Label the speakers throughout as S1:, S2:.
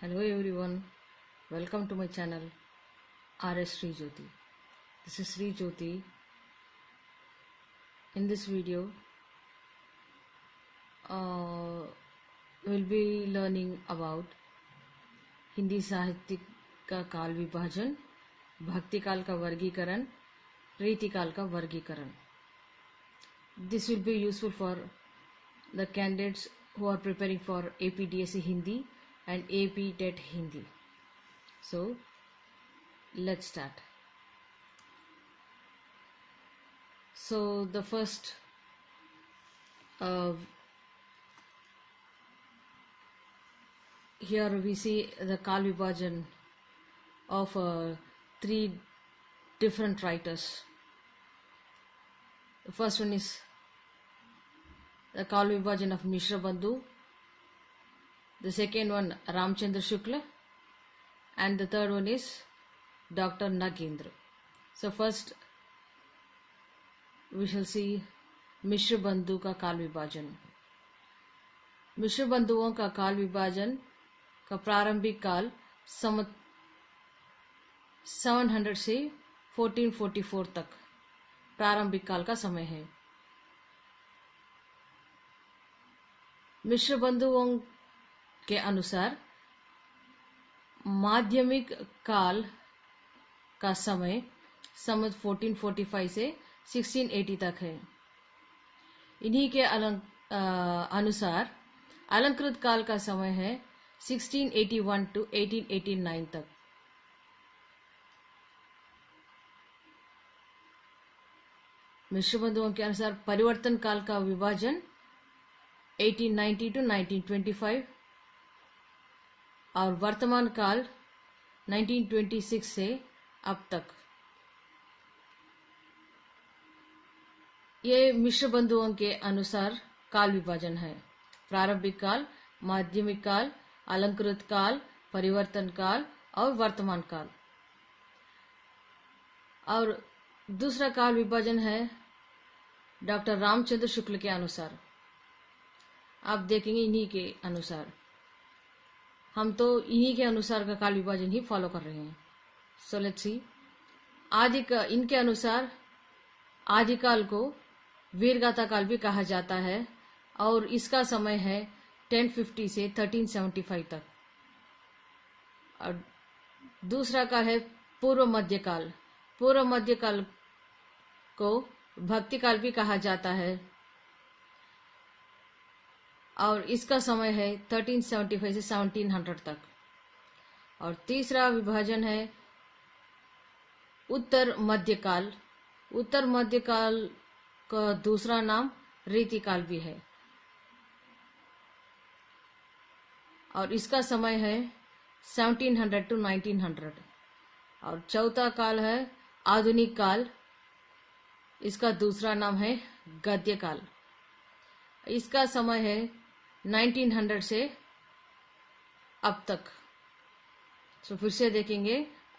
S1: Hello everyone, welcome to my channel RS Sri Jyoti. This is Sri Jyoti. In this video, we'll be learning about Hindi साहित्य का काल विभाजन, भक्ति काल का वर्गीकरण, रीति काल का वर्गीकरण. This will be useful for the candidates who are preparing for APDSC Hindi and AP TET Hindi. So, let's start. So, the first here we see the Kal Vibhajan of three different writers. The first one is the Kal Vibhajan of Mishra Bandhu. The second one Ramchandra Shukla, and the third one is Dr. Nagendra. So first we shall see मिश्र बंधु का काल विभाजन. मिश्र बंधुओं का काल विभाजन का प्रारंभिक काल 700 से 1444 तक प्रारंभिक काल का समय है. मिश्र बंधुओं के अनुसार माध्यमिक काल का समय संवत 1445 से 1680 तक है. इन्हीं के अनुसार अलंकृत काल का समय है 1681 to 1889 तक. मिश्र बंधुओं के अनुसार परिवर्तन काल का विभाजन 1890 to 1925 और वर्तमान काल 1926 से अब तक. ये मिश्र बंधुओं के अनुसार काल विभाजन है. प्रारंभिक काल, माध्यमिक काल, अलंकृत काल, परिवर्तन काल और वर्तमान काल. और दूसरा काल विभाजन है डॉक्टर रामचंद्र शुक्ल के अनुसार. आप देखेंगे इन्हीं के अनुसार. हम तो इन्हीं के अनुसार का काल विभाजन ही फॉलो कर रहे हैं. So let's see. इनके अनुसार आदिकाल को वीरगाथा काल भी कहा जाता है और इसका समय है 1050 से 1375 तक. और दूसरा काल है पूर्व मध्य काल. पूर्व मध्य काल को भक्ति काल भी कहा जाता है और इसका समय है 1375 से 1700 तक. और तीसरा विभाजन है उत्तर मध्य काल. उत्तर मध्य काल का दूसरा नाम रीति काल भी है और इसका समय है 1700 to 1900. और चौथा काल है आधुनिक काल. इसका दूसरा नाम है गद्य काल. इसका समय है 1900 से अब तक. तो फिर से देखेंगे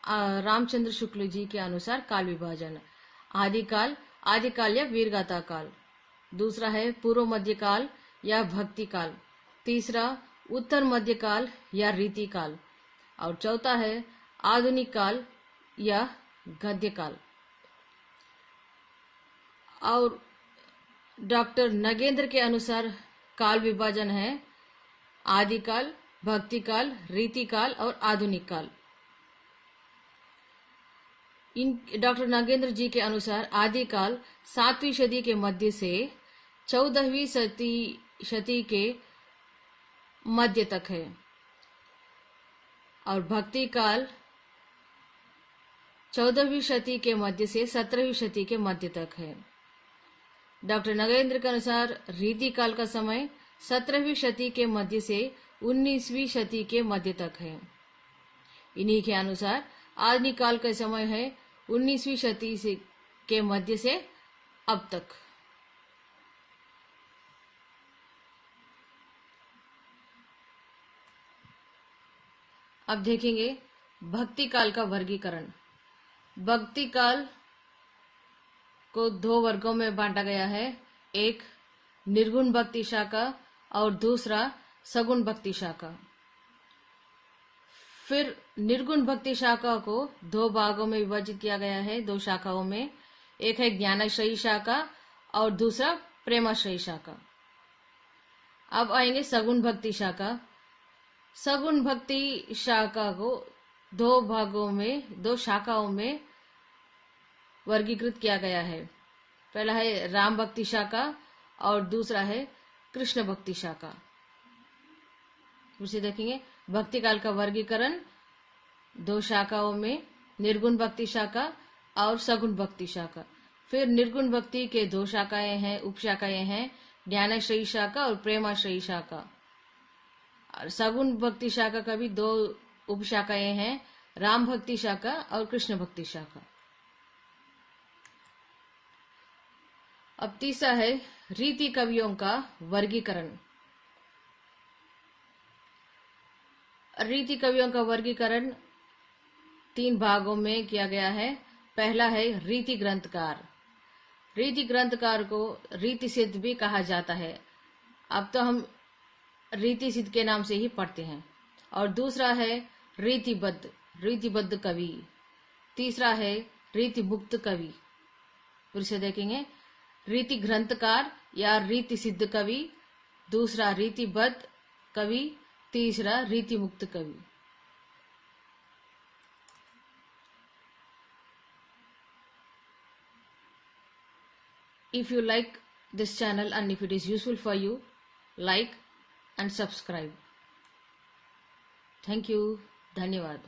S1: रामचंद्र शुक्ल जी के अनुसार काल विभाजन. आदिकाल या वीरगाथा काल. दूसरा है पूर्व मध्य काल या भक्ति काल. तीसरा उत्तर मध्य काल या रीति काल. और चौथा है आधुनिक काल या गद्य काल. और डॉक्टर नगेंद्र के अनुसार काल विभाजन है आदिकाल, भक्ति काल, रीति काल और आधुनिक काल. डॉक्टर नागेंद्र जी के अनुसार आदिकाल 7वीं सदी के मध्य से 14वीं सदी के मध्य तक है और भक्ति काल 14वीं सदी के मध्य से 17वीं सदी के मध्य तक है. डॉक्टर नगेंद्र के अनुसार रीति काल का समय 17वीं सदी के मध्य से 19वीं सदी के मध्य तक है. इन्हीं के अनुसार आधुनिक काल का समय है 19वीं सदी के मध्य से अब तक. अब देखेंगे भक्ति काल का वर्गीकरण. भक्ति काल को दो वर्गों में बांटा गया है. एक निर्गुण भक्ति शाखा और दूसरा सगुण भक्ति शाखा. फिर निर्गुण भक्ति शाखा को दो भागों में विभाजित किया गया है, दो शाखाओं में। एक है ज्ञानाश्रयी शाखा और दूसरा प्रेमाश्रयी शाखा। अब आएंगे सगुण भक्ति शाखा। सगुण भक्ति शाखा को दो भागों में, दो शाखाओं में वर्गीकृत किया गया है। पहला है राम भक्ति शाखा और दूसरा है कृष्ण भक्ति शाखा। उसे देखेंगे भक्ति काल का वर्गीकरण दो शाखाओं में, निर्गुण भक्ति शाखा और सगुण भक्ति शाखा। फिर निर्गुण भक्ति के दो शाखाएं हैं, उपशाखाएं हैं, ज्ञानाश्रयी शाखा और प्रेमाश्रयी शाखा। और सगुण भक्ति शाखा का भी दो उपशाखाएं हैं, राम भक्ति शाखा और कृष्ण भक्ति शाखा। अब तीसरा है रीति कवियों का वर्गीकरण। रीति कवियों का वर्गीकरण तीन भागों में किया गया है। पहला है रीति ग्रंथकार। रीति ग्रंथकार को रीति सिद्ध भी कहा जाता है, अब तो हम रीति सिद्ध के नाम से ही पढ़ते हैं। और दूसरा है रीतिबद्ध, रीतिबद्ध कवि। तीसरा है रीति मुक्त कवि। फिर से देखेंगे रीति ग्रंथकार या रीति सिद्ध कवि, दूसरा रीतिबद्ध कवि, तीसरा रीति मुक्त कवि। If you like this channel and if it is useful for you, like and subscribe. Thank you. धन्यवाद।